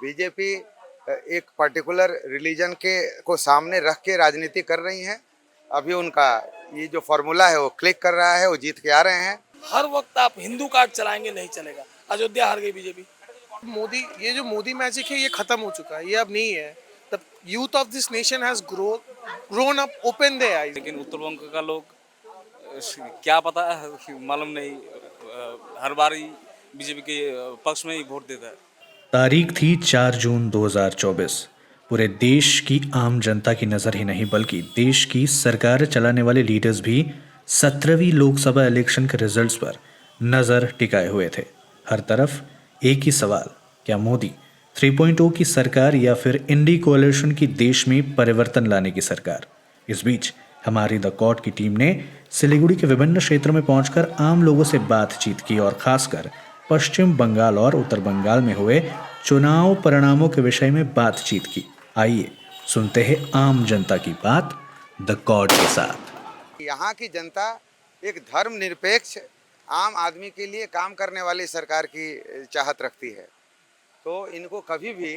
BJP एक particular religion के को सामने रख के राजनीति कर रही हैं। अभी उनका ये जो फॉर्मूला है वो क्लिक कर रहा है, वो जीत के आ रहे हैं। हर वक्त आप हिंदू कार्ड चलाएंगे, नहीं चलेगा। अयोध्या हार गई बीजेपी। मोदी, ये जो मोदी मैजिक है ये खत्म हो चुका है, ये अब नहीं है। The youth of this nation has grown up, open their eyes. लेकिन उत्तर बंग का लोग क्या पता है, मालूम नहीं, हर बार ही बीजेपी के पक्ष में ही वोट देता है। तारीख थी 4 जून 2024। पूरे देश की आम जनता की नज़र ही नहीं बल्कि देश की सरकार चलाने वाले लीडर्स भी 17वीं लोकसभा इलेक्शन के रिजल्ट्स पर नज़र टिकाए हुए थे। हर तरफ एक ही सवाल, क्या मोदी 3.0 की सरकार या फिर इंडी कोalition की देश में परिवर्तन लाने की सरकार। इस बीच हमारी द कॉट की टीम ने सिलीगुड़ी के विभिन्न क्षेत्रों में पहुंचकर आम लोगों से बातचीत की और खासकर पश्चिम बंगाल और उत्तर बंगाल में हुए चुनाव परिणामों के विषय में बातचीत की। आइए सुनते हैं आम जनता की बात द कॉट के साथ। यहाँ की जनता एक धर्मनिरपेक्ष आम आदमी के लिए काम करने वाली सरकार की चाहत रखती है, तो इनको कभी भी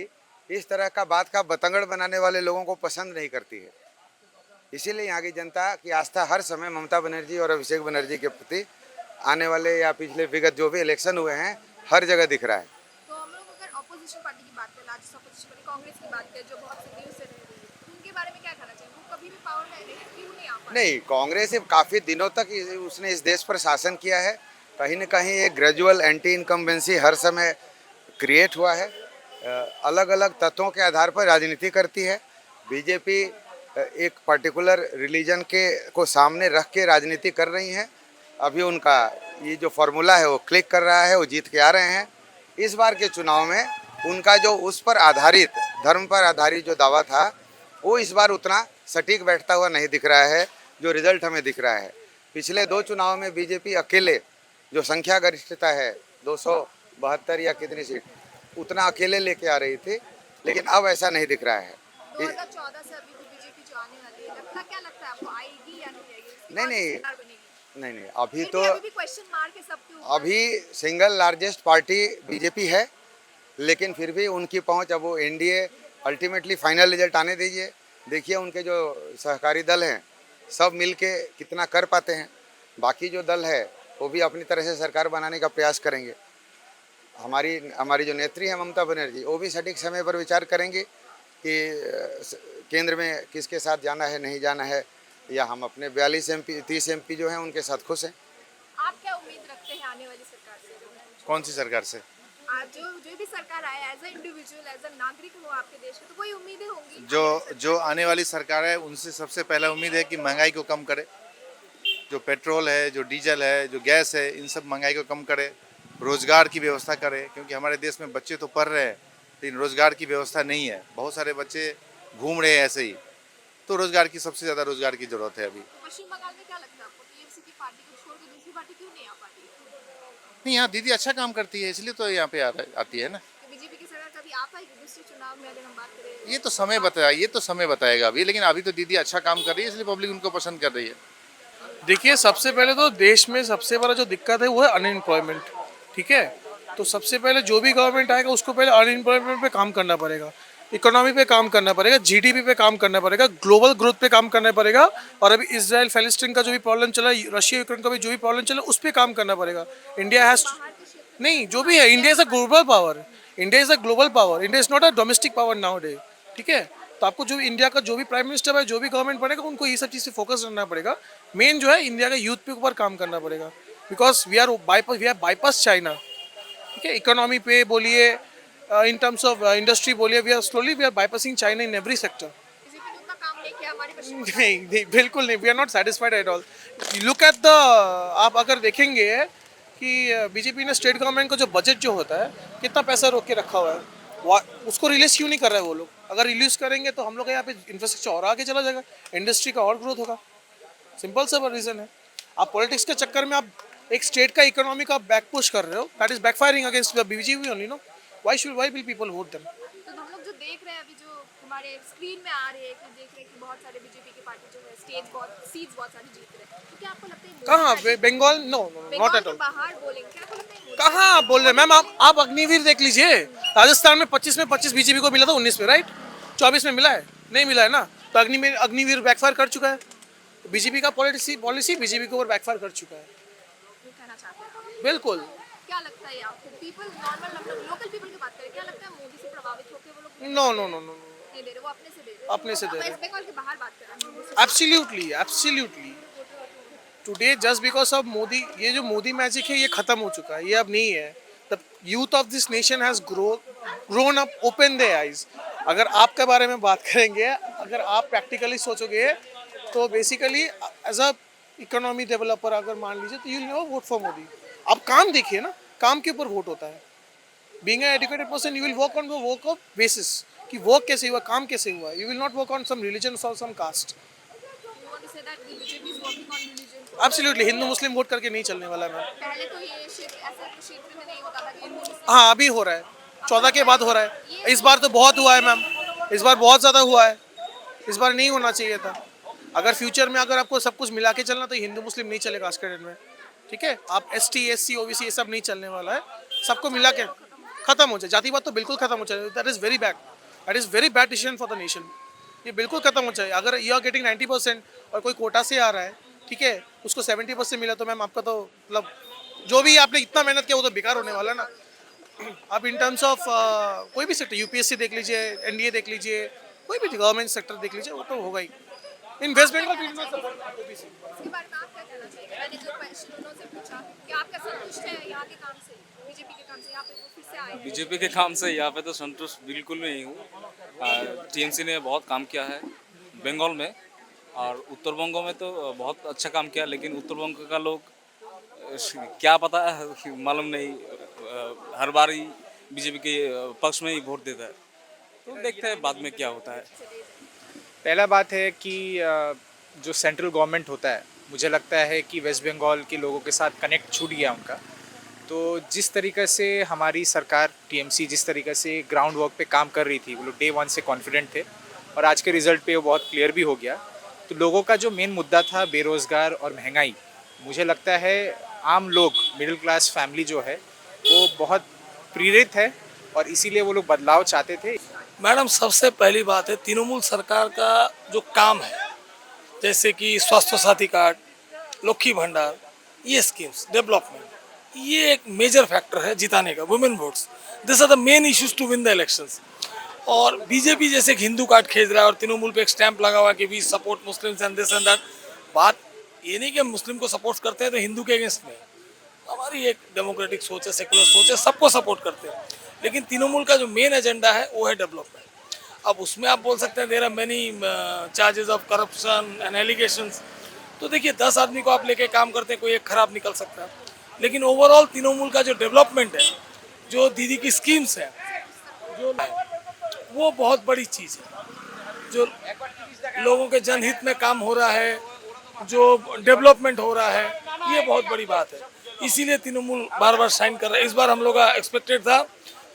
इस तरह का बात का बतंगड़ बनाने वाले लोगों को पसंद नहीं करती है। इसीलिए यहाँ की जनता की आस्था हर समय ममता बनर्जी और अभिषेक बनर्जी के प्रति आने वाले या पिछले विगत जो भी इलेक्शन हुए हैं हर जगह दिख रहा है। तो हम लोग अगर ऑपोजिशन पार्टी की बात करें, लार्जेस्ट ऑपोजिशन पार्टी कांग्रेस की बात करें, जो बहुत सदियों से रह रही है, तो उनके बारे में क्या कहना चाहिए? वो कभी भी पावर में रहे, क्यों नहीं आ पा रहे? नहीं, कांग्रेस काफ़ी दिनों तक उसने इस देश पर शासन किया है। कहीं न कहीं एक ग्रेजुअल एंटी इनकम्बेंसी हर समय क्रिएट हुआ है। अलग अलग तत्वों के आधार पर राजनीति करती है। बीजेपी एक पर्टिकुलर रिलीजन को सामने रख के राजनीति कर रही हैं। अभी उनका ये जो फॉर्मूला है वो क्लिक कर रहा है, वो जीत के आ रहे हैं। इस बार के चुनाव में उनका जो उस पर आधारित, धर्म पर आधारित जो दावा था, वो इस बार उतना सटीक बैठता हुआ नहीं दिख रहा है जो रिजल्ट हमें दिख रहा है। पिछले 2 चुनाव में बीजेपी अकेले जो संख्या गरिष्ठता है 272 या कितनी सीट, उतना अकेले लेके आ रही थी, लेकिन अब ऐसा नहीं दिख रहा है। 2014 से अभी तो बीजेपी जो आने वाली है, क्या लगता है आपको, आएगी या नहीं आएगी? उसके नहीं बाद नहीं सरकार बनेगी? नहीं, अभी फिर तो भी अभी भी क्वेश्चन मार्क है सबके ऊपर। अभी सिंगल लार्जेस्ट पार्टी बीजेपी है, लेकिन फिर भी उनकी पहुंच, अब वो एनडीए अल्टीमेटली फाइनल रिजल्ट आने दीजिए। देखिए उनके जो सहकारी दल हैं सब मिलके कितना कर पाते हैं। बाकी जो दल है वो भी अपनी तरह से सरकार बनाने का प्रयास करेंगे। हमारी जो नेत्री है ममता बनर्जी, वो भी सटीक समय पर विचार करेंगे कि केंद्र में किसके साथ जाना है, नहीं जाना है, या हम अपने 42 MP 30 MP जो हैं उनके साथ खुश हैं। आप क्या उम्मीद रखते हैं आने वाली सरकार से? कौन सी सरकार से? आज जो भी सरकार आए, as a individual, as a नागरिक हो आपके देश के, तो कोई उम्मीदें होंगी? जो आने वाली सरकार है उनसे सबसे पहला उम्मीद है कि महंगाई को कम करे। जो पेट्रोल है, जो डीजल है, जो गैस है, इन सब महंगाई को कम करे। रोजगार की व्यवस्था करे, क्योंकि हमारे देश में बच्चे तो पढ़ रहे हैं लेकिन रोजगार की व्यवस्था नहीं है। बहुत सारे बच्चे घूम रहे हैं ऐसे ही, तो रोजगार की, सबसे ज़्यादा रोजगार की जरूरत है अभी। पश्चिम बंगाल में क्या लगता है आपको, टीएमसी की पार्टी को छोड़ के दूसरी पार्टी क्यों नहीं आ पा रही है? नहीं, यहाँ दीदी अच्छा काम करती है इसलिए तो यहाँ पे आती है ना। तो बीजेपी की सरकार कभी आ पाएगी दूसरे चुनाव में, अगर हम बात करें? ये तो समय बताएगा अभी, लेकिन अभी तो दीदी अच्छा काम कर रही है इसलिए पब्लिक उनको पसंद कर रही है। देखिए, सबसे पहले तो देश में सबसे बड़ा जो दिक्कत है वो है अनएम्प्लॉयमेंट। ठीक है, तो सबसे पहले जो भी गवर्नमेंट आएगा उसको पहले अनएम्प्लॉयमेंट पे काम करना पड़ेगा, इकोनॉमी पे काम करना पड़ेगा, जीडीपी पे काम करना पड़ेगा, ग्लोबल ग्रोथ पे काम करना पड़ेगा। और अभी इसराइल फैलिस्टीन का जो भी प्रॉब्लम चला, रशिया यूक्रेन का भी जो भी प्रॉब्लम चला, उस पर काम करना पड़ेगा। इंडिया हैज नहीं, जो भी है, India is a global power. India is a global power, India is not a domestic power now day. ठीक है, तो आपको जो इंडिया का जो भी प्राइम मिनिस्टर है, जो भी गवर्नमेंट बनेगा, उनको ये सब चीज़ से फोकस करना पड़ेगा। मेन जो है इंडिया का यूथ पे ऊपर काम करना पड़ेगा, because we are bypass China. ठीक है, इकोनॉमी पे बोलिए, इन टर्म्स ऑफ इंडस्ट्री बोलिए, we are bypassing China in every sector. BJP ने उतना काम नहीं किया हमारे पश्चिम बंगाल नहीं नहीं, बिल्कुल नहीं, we are not satisfied at all. Look at the, आप अगर देखेंगे कि बीजेपी ने स्टेट गवर्नमेंट का जो बजट जो होता है, कितना पैसा रोक के रखा हुआ है, उसको रिलीज क्यों नहीं कर रहे हैं वो लोग? अगर रिलीज करेंगे तो हम लोग यहाँ पे इंफ्रास्ट्रक्चर और आगे चला जाएगा, इंडस्ट्री का और ग्रोथ होगा। सिंपल सा रीजन है। आप पॉलिटिक्स के चक्कर में आप एक स्टेट का इकोनॉमी का बैक पुश कर रहे हो, that is backfiring against the BJP only, no? Why will people vote them? तो हम लोग जो देख रहे हैं अभी जो हमारे स्क्रीन में आ रही है कि देख रहे हैं कि बहुत सारे बीजेपी की पार्टी जो है स्टेज बहुत सीट्स बहुत सारी जीत रहे हैं, तो क्या आपको लगता है मोदी कहाँ party- Bengal? No not Bengal at के ऑल। बाहर बोलेंगे, क्या आपको लगता है मोदी कहाँ आप बोल रहे हैं मैम? आप अग्निवीर देख लीजिए। राजस्थान में 25 में 25 बीजेपी को मिला था, 19 में, राइट? 24 में मिला है? नहीं मिला है ना। तो अग्निवीर बैकफायर कर चुका है। बीजेपी का पॉलिसी बीजेपी के ऊपर बैकफायर कर चुका है। वो कहना चाहते हैं? बिल्कुल। क्या लगता है आपको पीपल नॉर्मल हम लोग लोकल पीपल की बात करें, क्या लगता है मोदी से प्रभावित होकर वो लोग नो नो नो नो नहीं दे रहे, वो अपने से दे रहे हैं? अपने से दे रहे हैं। वेस्ट बंगाल के बाहर बात कर रहे हैं। Absolutely today just because of Modi, ये जो मोदी मैजिक है ये खत्म हो चुका है, ये अब नहीं है। The youth of this nation has grown up, open their eyes. अगर आपके बारे में बात करेंगे, अगर आप प्रैक्टिकली सोचोगे तो basically as a economy developer अगर मान लीजिए तो you will never vote for Modi. आप काम देखिए ना, काम के ऊपर वोट होता है। Being an educated person you will work on the work of basis कि वर्क कैसे हुआ, काम कैसे हुआ। You will not work on some religion और some caste. You want to say that the BJP is working on religion? Absolutely Hindu Muslim vote करके नहीं चलने वाला है। पहले तो ये क्षेत्र ऐसे क्षेत्र में नहीं होता था कि हिंदू मुस्लिम हाँ अभी हो रहा है, 14 के बाद हो रहा है। इस बार तो बहुत हुआ है मैम, इस बार बहुत ज़्यादा हुआ है। इस बार नहीं होना चाहिए था। अगर फ्यूचर में अगर आपको सब कुछ मिला के चलना तो हिंदू मुस्लिम नहीं चलेगा आज के डेट में, ठीक है? आप ST SC OBC ये सब नहीं चलने वाला है। सबको मिला के खत्म हो जाए, जातिवाद तो बिल्कुल खत्म हो जाए। That is very bad, that is very bad decision for the nation. ये बिल्कुल खत्म हो जाए। अगर यू आर गेटिंग 90% और कोई कोटा से आ रहा है, ठीक है, उसको 70% मिला तो मैम आपका तो मतलब जो भी आपने इतना मेहनत किया वो तो बेकार होने वाला ना। आप इन टर्म्स ऑफ कोई भी सेक्टर, UPSC देख लीजिए, NDA देख लीजिए, कोई भी गवर्नमेंट सेक्टर देख लीजिए, वो तो होगा ही। इन वेस्ट बंगाल भी इसके बारे में आप क्या कहना चाहिए? मैंने जो प्रश्न उनसे पूछा कि आप क्या संतुष्ट हैं यहाँ के काम से, बीजेपी के काम से, यहाँ पे वो फिर से आए हैं। बीजेपी के काम से यहाँ पे तो संतुष्ट बिल्कुल नहीं हूँ। TMC ने बहुत काम किया है बंगाल में, और उत्तर बंगों में तो बहुत अच्छा काम किया, लेकिन उत्तर बंग का लोग क्या पता है, मालूम नहीं, हर बार ही बीजेपी के पक्ष में ही वोट देता है। तो देखते हैं बाद में क्या होता है। पहला बात है कि जो सेंट्रल गवर्नमेंट होता है, मुझे लगता है कि वेस्ट बंगाल के लोगों के साथ कनेक्ट छूट गया उनका। तो जिस तरीके से हमारी सरकार TMC जिस तरीके से ग्राउंड वर्क पे काम कर रही थी, वो लोग डे 1 से कॉन्फिडेंट थे, और आज के रिज़ल्ट पे वो बहुत क्लियर भी हो गया। तो लोगों का जो मेन मुद्दा था बेरोज़गार और महंगाई, मुझे लगता है आम लोग, मिडिल क्लास फैमिली जो है वो बहुत प्रेरित है, और इसीलिए वो लोग बदलाव चाहते थे। मैडम सबसे पहली बात है तृणमूल सरकार का जो काम है, जैसे कि स्वास्थ्य साथी कार्ड, लक्ष्मी भंडार, ये स्कीम्स डेवलपमेंट, ये एक मेजर फैक्टर है जिताने का। Women votes, this are the main issues to win the elections. और बीजेपी जैसे एक हिंदू कार्ड खेज रहा है और तृणमूल पे एक स्टैंप लगा हुआ है कि we support Muslims and this and that. बात ये नहीं कि हम मुस्लिम को सपोर्ट करते हैं तो हिंदू के अगेंस्ट में। हमारी एक डेमोक्रेटिक सोच है, सेकुलर सोच है, सबको सपोर्ट करते हैं। लेकिन तृणमूल का जो मेन एजेंडा है वो है डेवलपमेंट। अब उसमें आप बोल सकते हैं there are many charges of corruption and allegations. तो देखिए 10 आदमी को आप लेके काम करते हैं, कोई एक खराब निकल सकता है। लेकिन ओवरऑल तृणमूल का जो डेवलपमेंट है, जो दीदी की स्कीम्स है, जो वो बहुत बड़ी चीज़ है। जो लोगों के जनहित में काम हो रहा है, जो डेवलपमेंट हो रहा है, ये बहुत बड़ी बात है। इसीलिए तृणमूल बार बार साइन कर रहा है। इस बार हम लोग का एक्सपेक्टेड था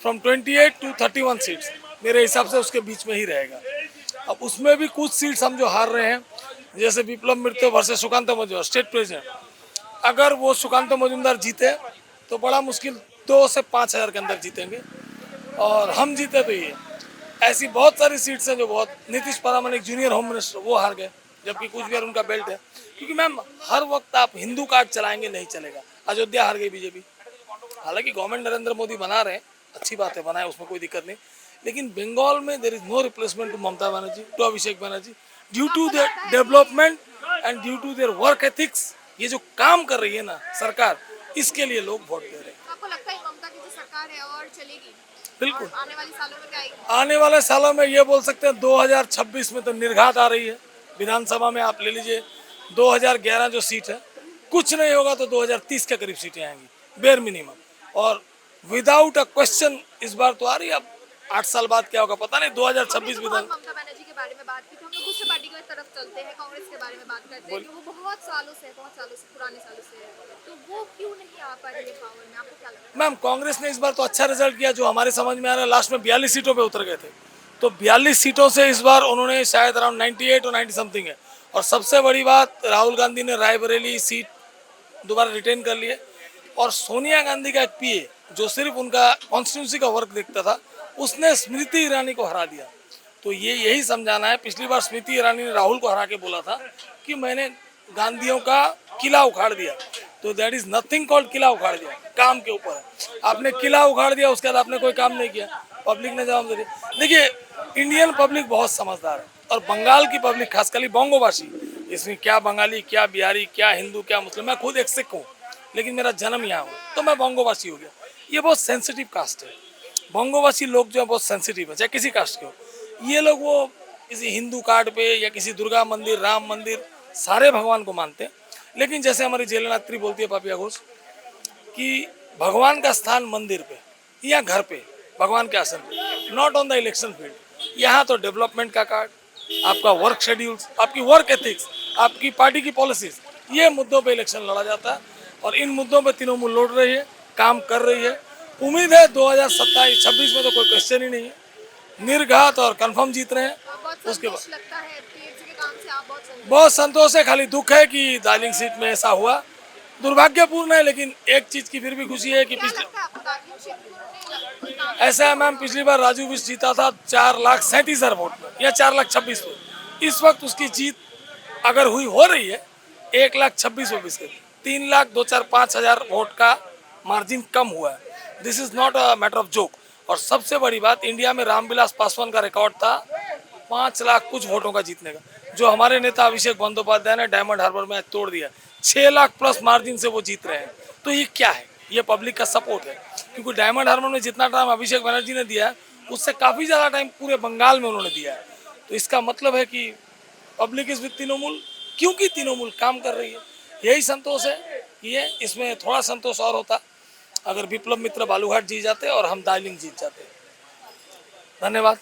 फ्रॉम 28 to 31 सीट्स, मेरे हिसाब से उसके बीच में ही रहेगा। अब उसमें भी कुछ सीट्स हम जो हार रहे हैं, जैसे Viplav Mittal versus Sukanta Majumdar state president, अगर वो सुकांत मजूमदार जीते तो बड़ा मुश्किल 2 से 5 हज़ार के अंदर जीतेंगे, और हम जीते तो ये ऐसी बहुत सारी सीट्स हैं जो बहुत। नीतीश परामानिक जूनियर होम मिनिस्टर वो हार गए, जबकि कुछ भी उनका बेल्ट है। क्योंकि मैम हर वक्त आप हिंदू कार्ड चलाएंगे नहीं चलेगा। अयोध्या हार गई बीजेपी, हालांकि गवर्नमेंट नरेंद्र मोदी बना रहे हैं, अच्छी बात है, बनाए, उसमें कोई दिक्कत नहीं। लेकिन बंगाल में there is no replacement to Mamata Banerjee, to Abhishek Banerjee, due to their development and due to their work ethics. ये जो काम कर रही है ना सरकार, इसके लिए लोग वोट दे रहे हैं। आपको लगता है ममता की जो सरकार है और चलेगी? बिल्कुल। और आने वाले सालों में क्या आएगी? आने वाले सालों में ये बोल सकते हैं 2026 में तो निर्घात आ रही है। विधानसभा में आप ले लीजिए 2011 जो सीट है, कुछ नहीं होगा तो 2030 के करीब सीटें आएंगी बेयर मिनिमम। और विदाउट अ क्वेश्चन इस बार तो आ रही है। अब 8 साल बाद क्या होगा पता नहीं। 2026 विधान ममता बनर्जी के बारे में बात की तो हम लोग दूसरे पार्टी की तरफ चलते हैं, कांग्रेस के बारे में बात करते हैं कि वो बहुत सालों से पुराने सालों से है, तो वो क्यों नहीं आ पा रही है पावर में? आपको क्या लगता है? मैम कांग्रेस ने इस बार तो अच्छा रिजल्ट किया। जो हमारे समझ में आ रहा है, लास्ट में 42 सीटों पे उतर गए थे। तो 42 सीटों से इस बार उन्होंने शायद अराउंड 98 और 90 समथिंग है। और सबसे बड़ी बात, राहुल गांधी ने रायबरेली सीट दोबारा रिटेन कर लिए। और सोनिया गांधी का एक पीए जो सिर्फ उनका कॉन्स्टिट्यूंसी का वर्क देखता था, उसने स्मृति ईरानी को हरा दिया। तो ये यही समझाना है। पिछली बार स्मृति ईरानी ने राहुल को हरा के बोला था कि मैंने गांधियों का किला उखाड़ दिया। तो दैट इज नथिंग कॉल्ड किला उखाड़ दिया, काम के ऊपर है। आपने किला उखाड़ दिया, उसके बाद आपने कोई काम नहीं किया, पब्लिक ने जवाब दे दिया। देखिए, इंडियन पब्लिक बहुत समझदार है और बंगाल की पब्लिक, खासकर बोंगोवासी, इसमें क्या बंगाली, क्या बिहारी, क्या हिंदू, क्या मुस्लिम, मैं खुद एक सिख हूँ लेकिन मेरा जन्म यहाँ हुआ तो मैं बोंगोवासी हो गया। ये बहुत सेंसिटिव कास्ट है। बोंगोवासी लोग जो है बहुत सेंसिटिव है, चाहे किसी कास्ट के हो। ये लोग वो किसी हिंदू कार्ड पे या किसी दुर्गा मंदिर, राम मंदिर, सारे भगवान को मानते हैं। लेकिन जैसे हमारी जेलनात्री बोलती है पापिया घोष कि भगवान का स्थान मंदिर पे या घर पे, भगवान के आसन पे, not on the election field. यहाँ तो डेवलपमेंट का कार्ड, आपका वर्क शेड्यूल्स, आपकी वर्क एथिक्स, आपकी पार्टी की पॉलिसीज, ये मुद्दों पे इलेक्शन लड़ा जाता है। और इन मुद्दों पे तृणमूल लड़ रही है, काम कर रही है। उम्मीद है 2027-26 में तो कोई क्वेश्चन ही नहीं है, निर्घात और कंफर्म जीत रहे हैं। उसके बाद लगता है TMC के काम से आप बहुत संतोष है। खाली दुख है कि दार्जिलिंग सीट में ऐसा हुआ, दुर्भाग्यपूर्ण है। लेकिन एक चीज की फिर भी खुशी है कि पिछले ऐसा है मैम, पिछली बार राजू बिस्ट जीता था 4,37,000 वोट में या 4,26,000 में। इस वक्त उसकी जीत अगर हुई हो रही है 1,26,000 से 3,02,4,5,000 वोट का मार्जिन कम हुआ है। This is not a matter of joke. और सबसे बड़ी बात, इंडिया में रामविलास पासवान का रिकॉर्ड था 5 लाख कुछ वोटों का जीतने का, जो हमारे नेता अभिषेक बंदोपाध्याय ने डायमंड हार्बर में तोड़ दिया। 6 लाख प्लस मार्जिन से वो जीत रहे हैं। तो ये क्या है? ये पब्लिक का सपोर्ट है। क्योंकि डायमंड हार्बर में जितना टाइम अभिषेक बनर्जी ने दिया है, उससे काफ़ी ज़्यादा टाइम पूरे बंगाल में उन्होंने दिया है। तो इसका मतलब है कि पब्लिक इज विद तृणमूल, क्योंकि तृणमूल काम कर रही है। यही संतोष है। ये इसमें थोड़ा संतोष और होता अगर विप्लव मित्र बालूघाट जीत जाते और हम दार्जिलिंग जीत जाते। धन्यवाद।